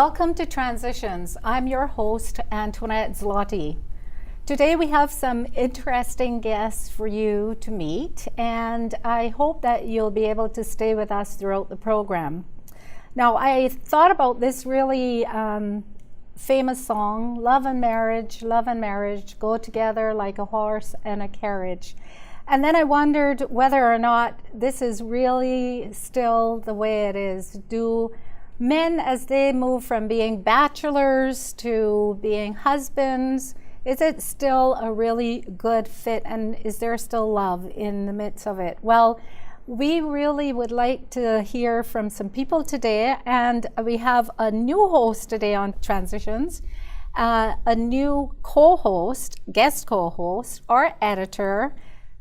Welcome to Transitions. I'm your host, Antoinette Zloty. Today we have some interesting guests for you to meet, and I hope that you'll be able to stay with us throughout the program. Now, I thought about this really famous song, love and marriage, go together like a horse and a carriage. And then I wondered whether or not this is really still the way it is. Do men, as they move from being bachelors to being husbands, is it still a really good fit, and is there still love in the midst of it? Well, we really would like to hear from some people today, and we have a new host today on Transitions, a new co-host, guest co-host, or editor,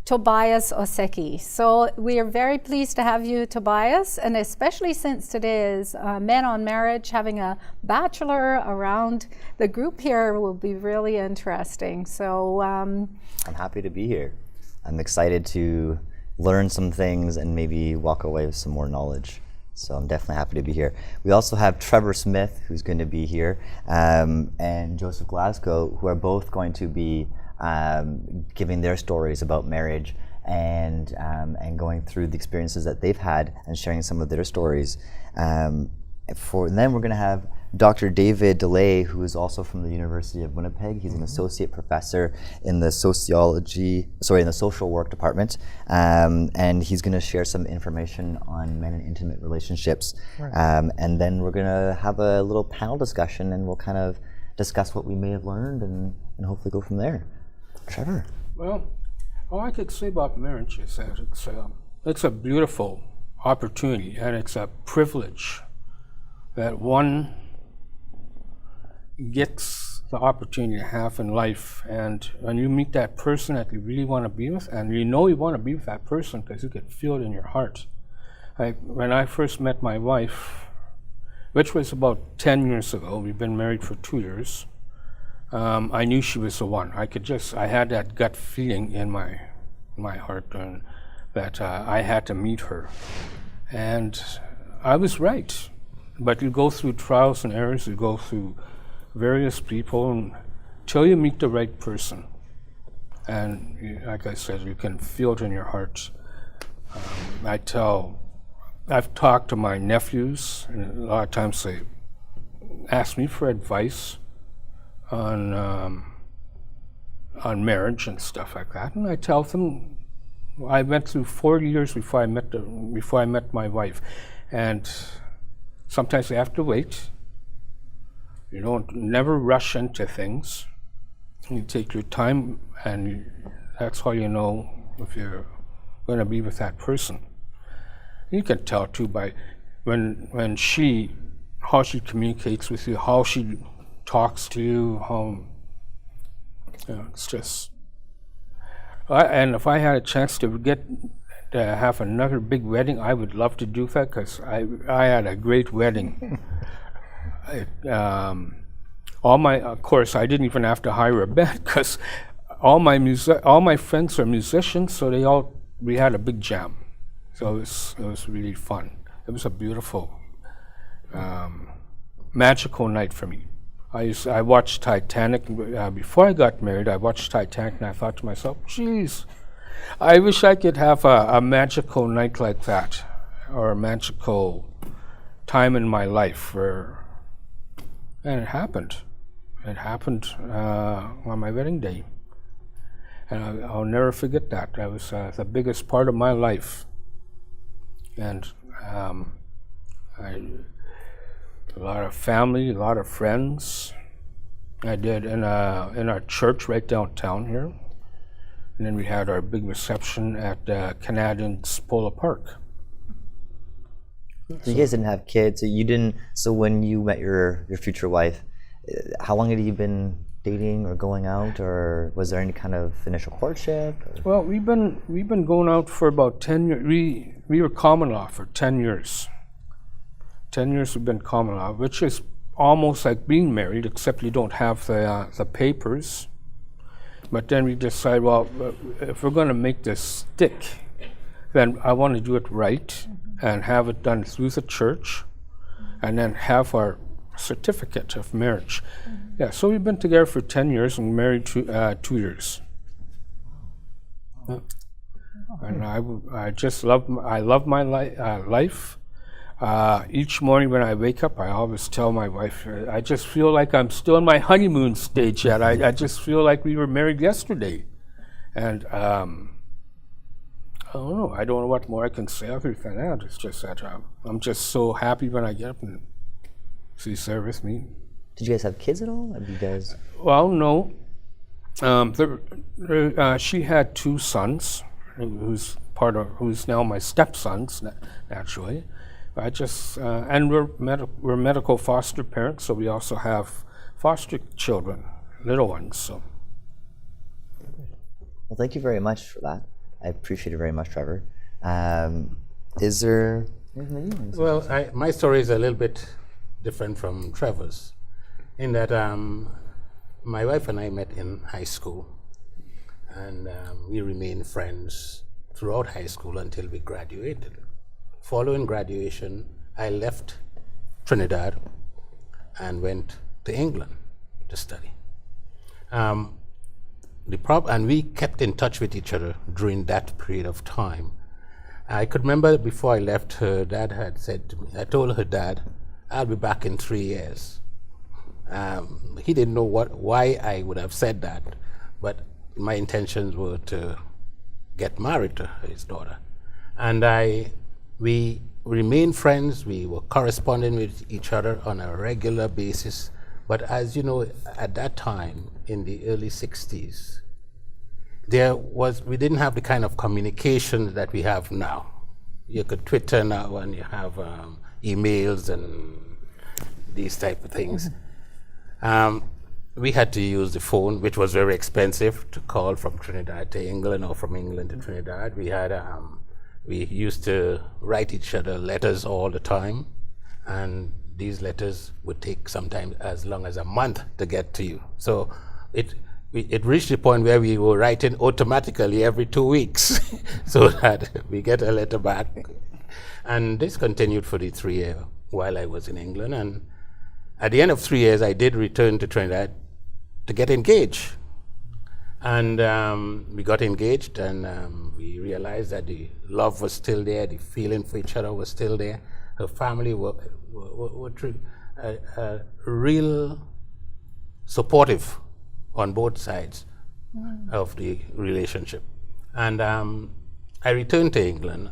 Tobias Oseki. So we are very pleased to have you, Tobias, and especially since today is Men on Marriage, having a bachelor around the group here will be really interesting. So I'm happy to be here. I'm excited to learn some things and maybe walk away with some more knowledge. So I'm definitely happy to be here. We also have Trevor Smith, who's going to be here, and Joseph Glasgow, who are both going to be giving their stories about marriage and going through the experiences that they've had and sharing some of their stories. And then we're going to have Dr. David DeLay, who is also from the University of Winnipeg. He's an associate professor in the social work department, and he's going to share some information on men and intimate relationships. Right. And then we're going to have a little panel discussion, and we'll kind of discuss what we may have learned and hopefully go from there. Trevor? Well, all I could say about marriage is that it's a beautiful opportunity, and it's a privilege that one gets the opportunity to have in life. And when you meet that person that you really want to be with, and you know you want to be with that person because you can feel it in your heart. When I first met my wife, which was about 10 years ago, we've been married for 2 years, I knew she was the one. I had that gut feeling in my heart that I had to meet her. And I was right. But you go through trials and errors, you go through various people until you meet the right person. And like I said, you can feel it in your heart. I've talked to my nephews, and a lot of times they ask me for advice on marriage and stuff like that, and I tell them I went through 4 years before I met my wife, and sometimes you have to wait. You don't never rush into things. You take your time, and that's how you know if you're going to be with that person. You can tell too by how she communicates with you, how she talks to you, it's just. And if I had a chance to have another big wedding, I would love to do that because I had a great wedding. Of course, I didn't even have to hire a band because all my friends are musicians, so we had a big jam. So it was really fun. It was a beautiful, magical night for me. I watched Titanic before I got married. I watched Titanic and I thought to myself, geez, I wish I could have a magical night like that, or a magical time in my life and it happened. It happened on my wedding day. And I'll never forget that. That was the biggest part of my life. And a lot of family, a lot of friends. I did in our church right downtown here. And then we had our big reception at Canadians Polo Park. So you guys didn't have kids. So when you met your future wife, how long had you been dating or going out, or was there any kind of initial courtship? Well, we've been going out for about 10 years. We were common law for 10 years. 10 years we've been common law, which is almost like being married, except you don't have the papers. But then we decided, well, if we're going to make this stick, then I want to do it right and have it done through the church, and then have our certificate of marriage. Yeah, so we've been together for 10 years and married 2 years. Yeah. And I just love my life. Each morning when I wake up, I always tell my wife, I just feel like I'm still in my honeymoon stage yet. I just feel like we were married yesterday. And I don't know what more I can say other than that. It's just that I'm just so happy when I get up and see service meet. Did you guys have kids at all? Have you guys? Well, no. She had 2 sons, who's now my stepsons, naturally. And we're medical foster parents, so we also have foster children, little ones. So. Well, thank you very much for that. I appreciate it very much, Trevor. Is there anything that you want to say? Well, my story is a little bit different from Trevor's, in that my wife and I met in high school, and we remained friends throughout high school until we graduated. Following graduation, I left Trinidad and went to England to study. And we kept in touch with each other during that period of time. I could remember before I left, her dad had said to me, I told her dad, I'll be back in 3 years. He didn't know why I would have said that, but my intentions were to get married to his daughter. And we remained friends. We were corresponding with each other on a regular basis. But as you know, at that time, in the early 60s, we didn't have the kind of communication that we have now. You could Twitter now, and you have emails and these type of things. We had to use the phone, which was very expensive, to call from Trinidad to England or from England to Trinidad. We used to write each other letters all the time, and these letters would take sometimes as long as a month to get to you. So it reached the point where we were writing automatically every 2 weeks so that we get a letter back. And this continued for the 3 years while I was in England. And at the end of 3 years, I did return to Trinidad to get engaged. And we got engaged, and we realized that the love was still there, the feeling for each other was still there. Her family were real supportive on both sides of the relationship. And I returned to England,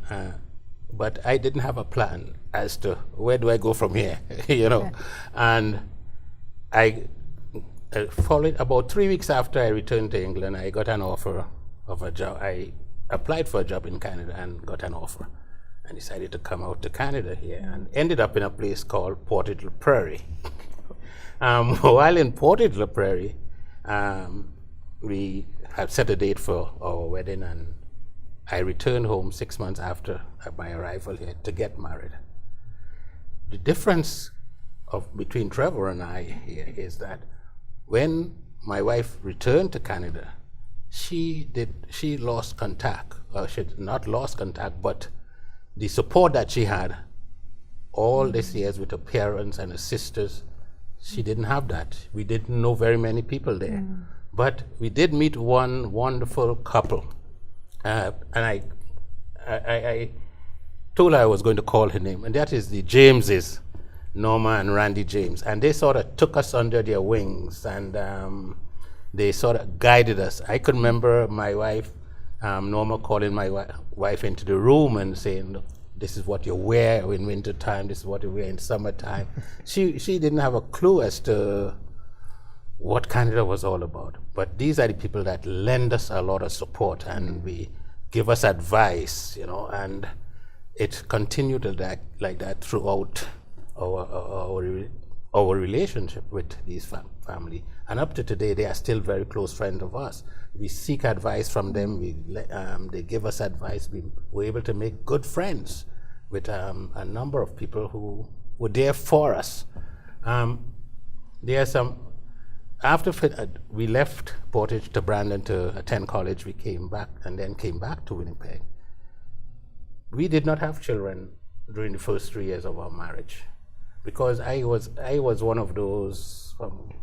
but I didn't have a plan as to where do I go from here, And I followed about 3 weeks after I returned to England, I got an offer of a job. I applied for a job in Canada and got an offer, and decided to come out to Canada here, and ended up in a place called Portage la Prairie. While in Portage la Prairie, we had set a date for our wedding, and I returned home 6 months after my arrival here to get married. The difference between Trevor and I here is that when my wife returned to Canada, she lost contact, or she not lost contact, but the support that she had all these years with her parents and her sisters, she didn't have that. We didn't know very many people there. But we did meet one wonderful couple. And I told her I was going to call her name, and that is the Jameses, Norma and Randy James. And they sort of took us under their wings, and they sort of guided us. I could remember my wife, Norma, calling my wife into the room and saying, "Look, this is what you wear in winter time, this is what you wear in summertime." She didn't have a clue as to what Canada was all about. But these are the people that lend us a lot of support, and we give us advice, and it continued like that throughout our relationship with these family. And up to today, they are still very close friends of us. We seek advice from them. They give us advice. We were able to make good friends with a number of people who were there for us. There are some. After we left Portage to Brandon to attend college, we came back to Winnipeg. We did not have children during the first 3 years of our marriage. because I was one of those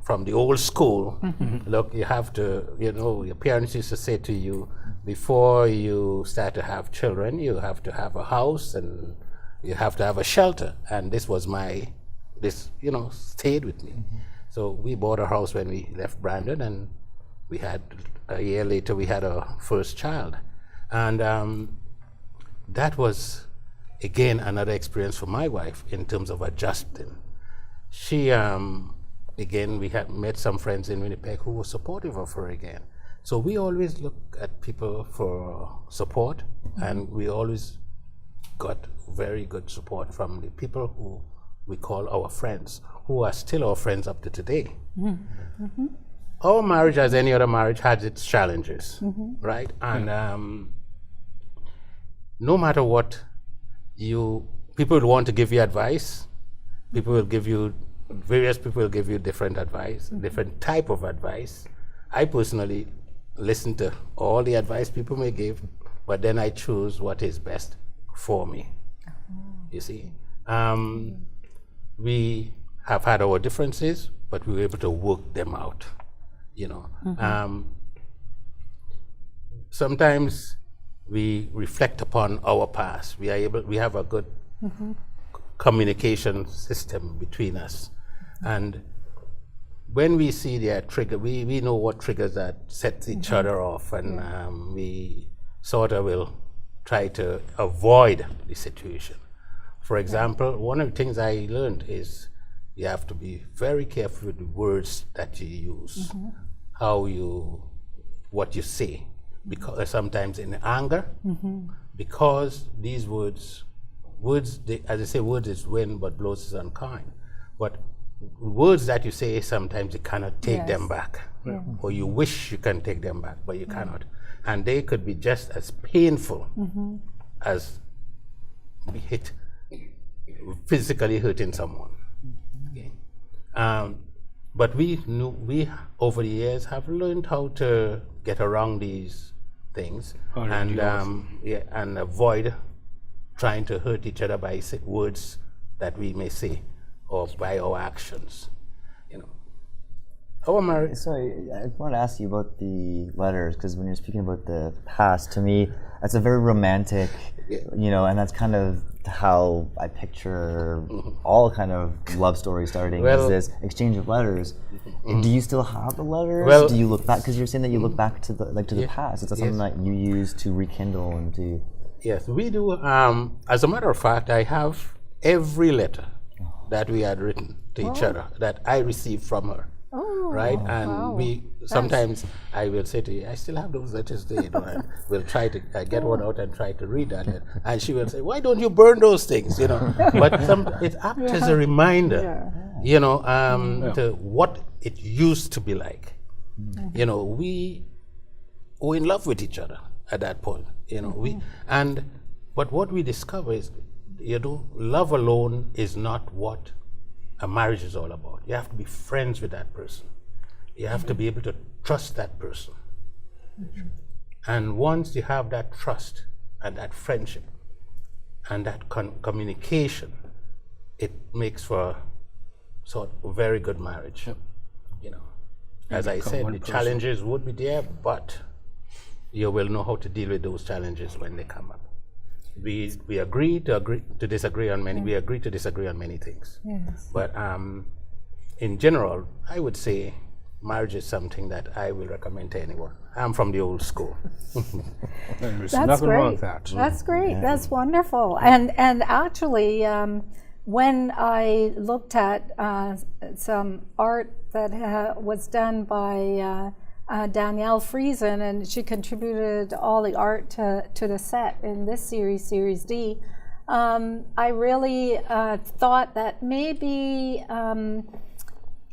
from the old school. Look, you have to, your parents used to say to you, before you start to have children, you have to have a house and you have to have a shelter. And this was stayed with me. So we bought a house when we left Brandon, and we had, a year later, we had our first child. And that was, again, another experience for my wife in terms of adjusting. She, again, we had met some friends in Winnipeg who were supportive of her again. So we always look at people for support, and we always got very good support from the people who we call our friends, who are still our friends up to today. Our marriage, as any other marriage, has its challenges, right? And no matter what, people will want to give you advice. Various people will give you different advice, different type of advice. I personally listen to all the advice people may give, but then I choose what is best for me. You see, we have had our differences, but we were able to work them out. Sometimes we reflect upon our past. We have a good communication system between us, and when we see that trigger, we know what triggers that sets each other off, and we sort of will try to avoid the situation. For example, one of the things I learned is you have to be very careful with the words that you use, what you say, because sometimes in anger, because these words, as I say, words is wind, but blows is unkind. But words that you say, sometimes you cannot take them back, or you wish you can take them back, but you cannot. And they could be just as painful as physically hurting someone. Okay. But we over the years have learned how to get around these things and avoid trying to hurt each other by words that we may say or by our actions. Our marriage. Sorry, I wanted to ask you about the letters, because when you're speaking about the past, to me, that's a very romantic, and that's kind of how I picture all kind of love stories starting, is this exchange of letters. Do you still have the letters? Well, do you look back? Because you're saying that you look back to the past. Is that something that you use to rekindle and to? Yes, we do. As a matter of fact, I have every letter that we had written to each other that I received from her. Right, and sometimes I will say to you, I still have those letters there, and we'll try to get one out and try to read that, and she will say, "Why don't you burn those things?" But it acts as a reminder, to what it used to be like. We were in love with each other at that point. But what we discover is, love alone is not what a marriage is all about. You have to be friends with that person. You have to be able to trust that person. And once you have that trust and that friendship and that communication, it makes for sort of a very good marriage. As I said, the challenges would be there, but you will know how to deal with those challenges when they come up. We agree to disagree on many. We agree to disagree on many things. Yes. But in general, I would say marriage is something that I will recommend to anyone. I'm from the old school. There's nothing wrong with that. That's great. Yeah. That's wonderful. And actually, when I looked at some art that was done by Danielle Friesen, and she contributed all the art to the set in this series, Series D. I really thought that maybe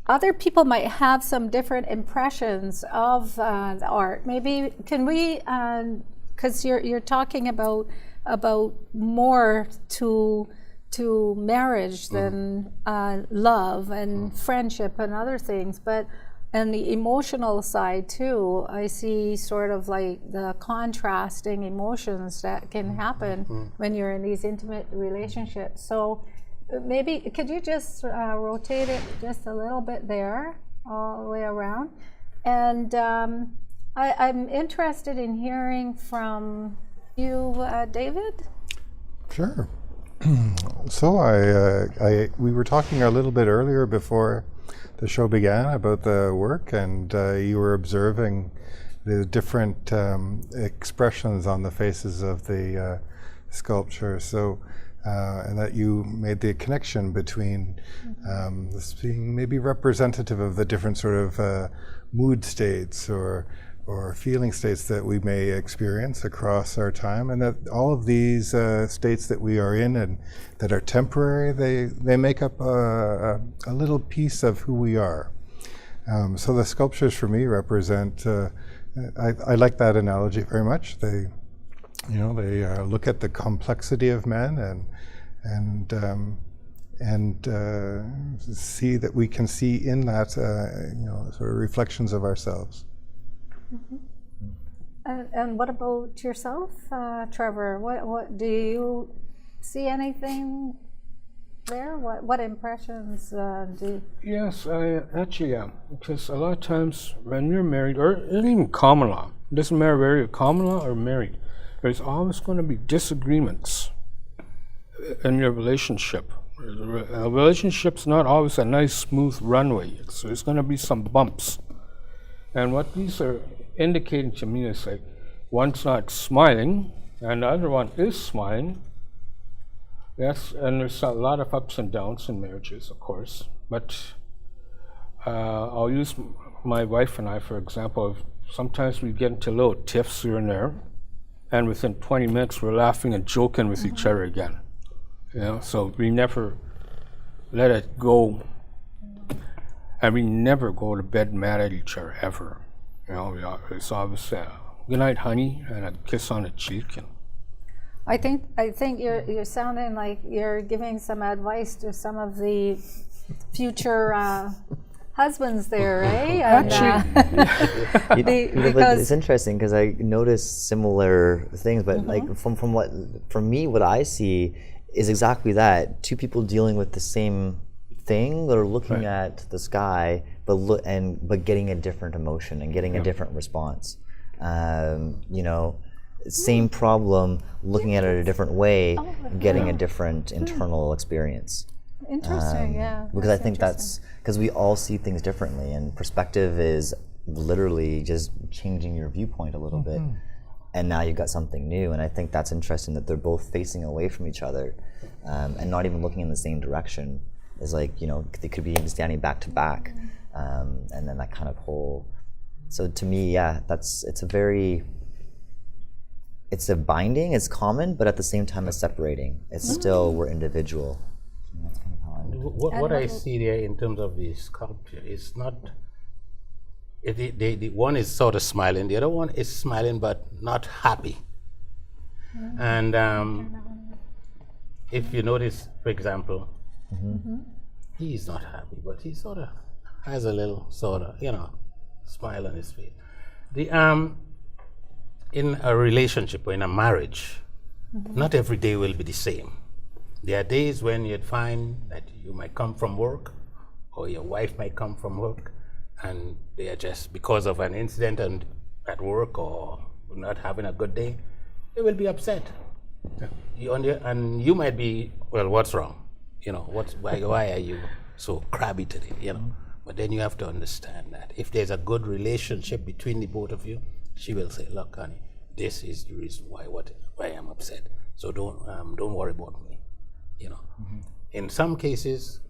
other people might have some different impressions of the art. Maybe can we, because you're talking about more to marriage than love and friendship and other things, but and the emotional side too, I see sort of like the contrasting emotions that can happen when you're in these intimate relationships. So maybe could you just rotate it just a little bit there, all the way around? And I'm interested in hearing from you, David. Sure. So we were talking a little bit earlier before the show began about the work, and you were observing the different expressions on the faces of the sculpture. So, and that you made the connection between this being maybe representative of the different sort of mood states or feeling states that we may experience across our time, and that all of these states that we are in and that are temporary, they make up a little piece of who we are. So the sculptures for me represent, I like that analogy very much. They look at the complexity of man and see that we can see in that sort of reflections of ourselves. And what about yourself, Trevor? What do you see anything there? What impressions do? Yes, I actually am. Because a lot of times when you're married, or even common law, it doesn't matter whether you're common law or married, there's always going to be disagreements in your relationship. A relationship's not always a nice, smooth runway. So there's going to be some bumps. And what these are indicating to me is like one's not smiling and the other one is smiling. Yes, and there's a lot of ups and downs in marriages, of course. But I'll use my wife and I, for example. Sometimes we get into little tiffs here and there, and within 20 minutes we're laughing and joking with each other again. So we never let it go. And we never go to bed mad at each other, ever. It's always good night, honey, and a kiss on the cheek. I think you're sounding like you're giving some advice to some of the future husbands there, eh? And, because it's interesting because I noticed similar things, but like from me, what I see is exactly that: two people dealing with the same thing, that are looking at the sky, but getting a different emotion and getting a different response. Same problem, looking at it a different way, getting a different internal experience. Interesting, yeah. Because I think that's because we all see things differently, and perspective is literally just changing your viewpoint a little bit. And now you've got something new, and I think that's interesting that they're both facing away from each other and not even looking in the same direction. Is like, they could be even standing back to back, and then that kind of whole. So to me, it's a binding, it's common, but at the same time it's separating. It's still, we're individual. And that's kind of how What I see there in terms of the sculpture is not, the one is sort of smiling, the other one is smiling but not happy. And if you notice, for example, he's not happy, but he sort of has a little smile on his face. In a relationship or in a marriage, not every day will be the same. There are days when you'd find that you might come from work, or your wife might come from work, and they are just, because of an incident at work or not having a good day, they will be upset. And you might be, well, what's wrong? Why are you so crabby today? But then you have to understand that if there's a good relationship between the both of you, she will say, look, honey, this is the reason why I'm upset. So don't worry about me. In some cases,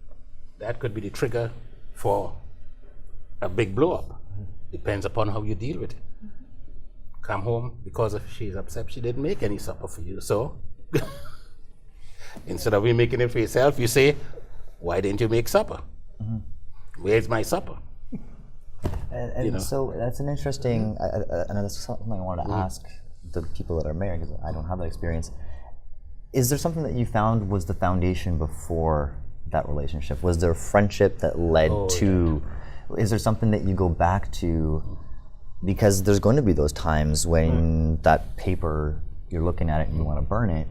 that could be the trigger for a big blow up. Depends upon how you deal with it. Come home, because if she's upset, she didn't make any supper for you. So instead of you making it for yourself, you say, why didn't you make supper? Where's my supper? And so that's an interesting, and that's something I wanted to ask the people that are married, because I don't have that experience. Is there something that you found was the foundation before that relationship? Was there a friendship that led to, is there something that you go back to? Because there's going to be those times when that paper, you're looking at it and you want to burn it.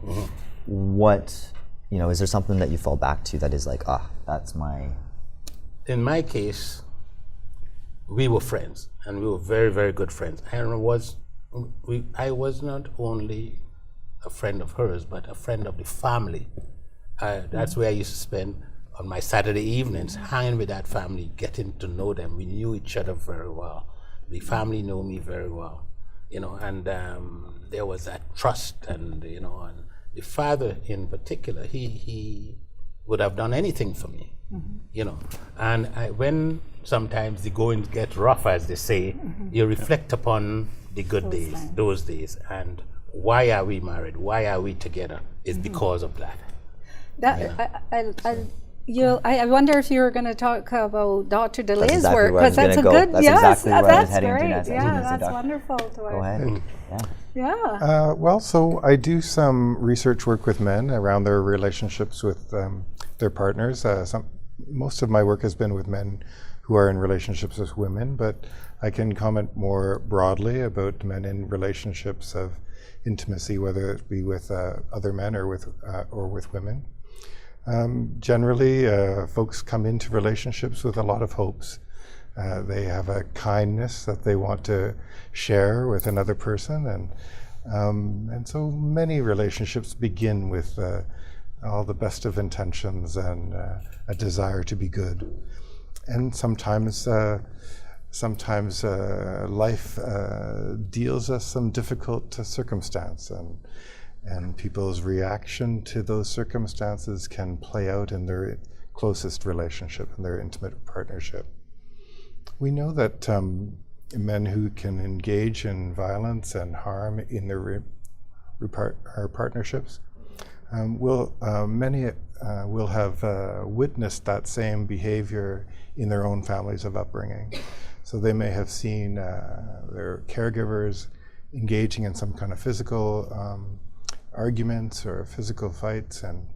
What you know, is there something that you fall back to that is like, that's my... In my case, we were friends, and we were very, very good friends. And I was not only a friend of hers, but a friend of the family. That's where I used to spend on my Saturday evenings, hanging with that family, getting to know them. We knew each other very well. The family knew me very well, you know, and there was that trust, and you know, and the father in particular, he would have done anything for me, you know. And when sometimes the going get rough, as they say, you reflect upon the good days, those days, and why are we married? Why are we together? It's because of that. I wonder if you were going to talk about Dr. DeLay's exactly work, where I because was that's a gonna go. good, That's yes, exactly where I was that's heading to great. next. I was Yeah, gonna say, that's Doc, wonderful. Go ahead. Yeah. Well, so I do some research work with men around their relationships with their partners. Most of my work has been with men who are in relationships with women, but I can comment more broadly about men in relationships of intimacy, whether it be with other men or with women. Generally, folks come into relationships with a lot of hopes. They have a kindness that they want to share with another person, and so many relationships begin with all the best of intentions and a desire to be good. And sometimes life deals us some difficult circumstance, and people's reaction to those circumstances can play out in their closest relationship, in their intimate partnership. We know that men who can engage in violence and harm in their partnerships many will have witnessed that same behavior in their own families of upbringing. So they may have seen their caregivers engaging in some kind of physical arguments or physical fights and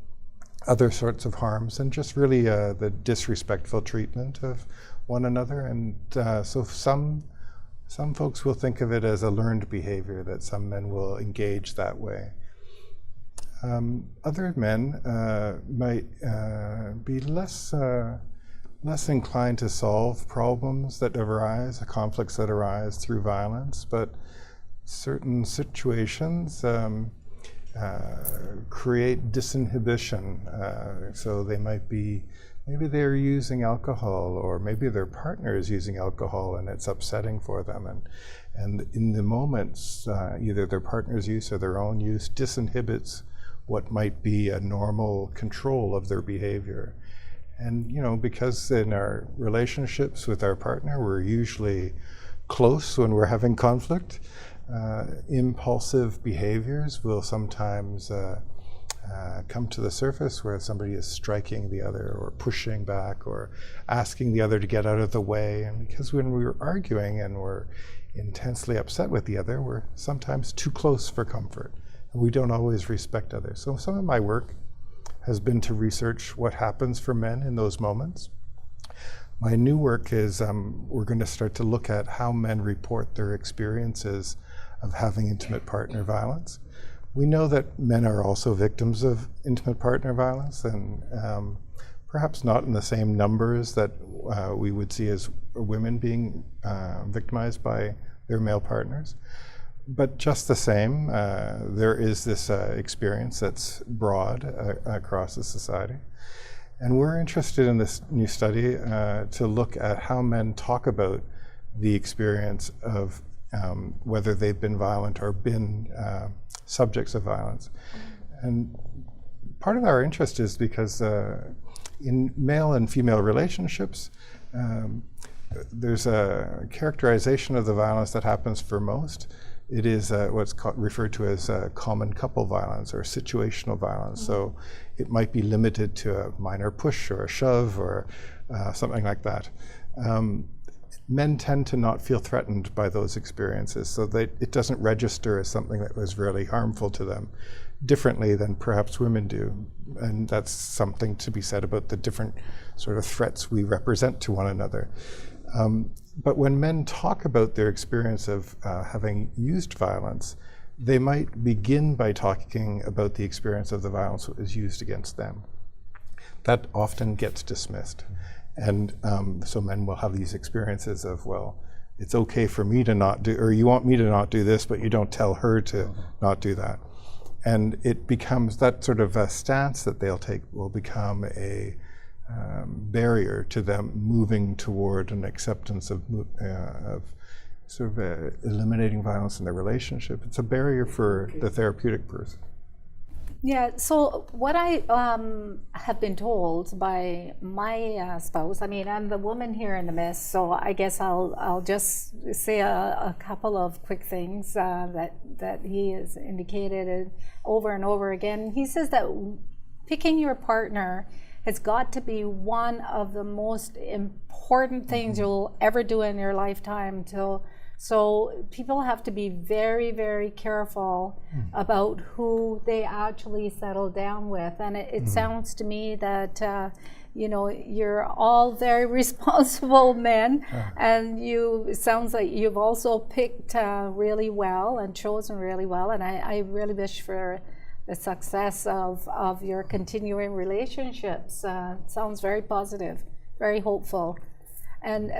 other sorts of harms, and just really the disrespectful treatment of one another. And so some folks will think of it as a learned behavior, that some men will engage that way. Other men might be less inclined to solve problems that arise, conflicts that arise through violence, but certain situations create disinhibition. So they might be, maybe they're using alcohol, or maybe their partner is using alcohol and it's upsetting for them. And in the moments, either their partner's use or their own use disinhibits what might be a normal control of their behavior. And you know, because in our relationships with our partner, we're usually close when we're having conflict, impulsive behaviors will sometimes come to the surface, where somebody is striking the other or pushing back or asking the other to get out of the way. And because when we're arguing and we're intensely upset with the other, we're sometimes too close for comfort. And we don't always respect others. So some of my work has been to research what happens for men in those moments. My new work is we're going to start to look at how men report their experiences of having intimate partner violence. We know that men are also victims of intimate partner violence, and perhaps not in the same numbers that we would see as women being victimized by their male partners. But just the same, there is this experience that's broad across the society. And we're interested in this new study to look at how men talk about the experience of whether they've been violent or been subjects of violence. And part of our interest is because in male and female relationships, there's a characterization of the violence that happens for most. It is what's referred to as common couple violence or situational violence. So it might be limited to a minor push or a shove or something like that. Men tend to not feel threatened by those experiences, so it doesn't register as something that was really harmful to them, differently than perhaps women do. And that's something to be said about the different sort of threats we represent to one another. But when men talk about their experience of having used violence, they might begin by talking about the experience of the violence that was used against them. That often gets dismissed. And so men will have these experiences of, well, it's okay for me to not do, or you want me to not do this, but you don't tell her to not do that. And it becomes that sort of a stance that they'll take will become a barrier to them moving toward an acceptance of sort of eliminating violence in their relationship. It's a barrier for the therapeutic person. Yeah, so what I have been told by my spouse, I mean, I'm the woman here in the midst, so I guess I'll just say a couple of quick things that he has indicated over and over again. He says that picking your partner has got to be one of the most important things you'll ever do in your lifetime. So people have to be very, very careful about who they actually settle down with. And it sounds to me that you're all very responsible men, and it sounds like you've also picked really well and chosen really well. And I really wish for the success of your continuing relationships. Sounds very positive, very hopeful. And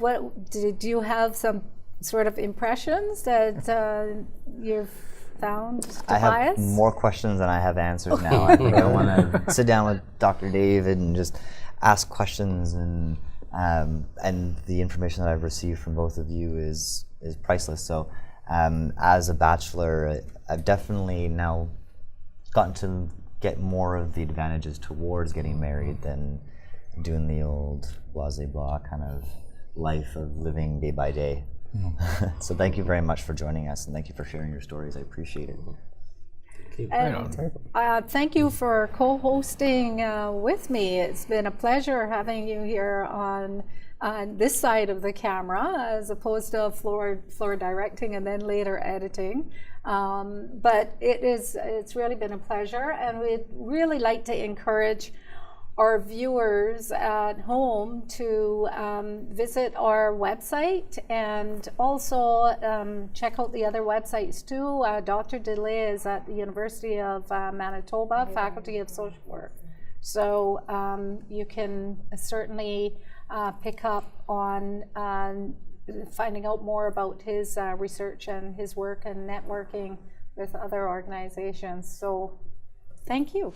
what do you have some sort of impressions that you've found, Tobias? I have more questions than I have answers now. I think I want to sit down with Dr. David and just ask questions, and the information that I've received from both of you is priceless. So as a bachelor, I've definitely now gotten to get more of the advantages towards getting married than doing the old blah kind of life of living day by day. So thank you very much for joining us, and thank you for sharing your stories. I appreciate it. And thank you for co-hosting with me. It's been a pleasure having you here on this side of the camera, as opposed to floor directing and then later editing. But it's really been a pleasure, and we'd really like to encourage our viewers at home to visit our website, and also check out the other websites too. Dr. DeLay is at the University of Manitoba, Faculty of Social Work. So you can certainly pick up on finding out more about his research and his work and networking with other organizations. So thank you.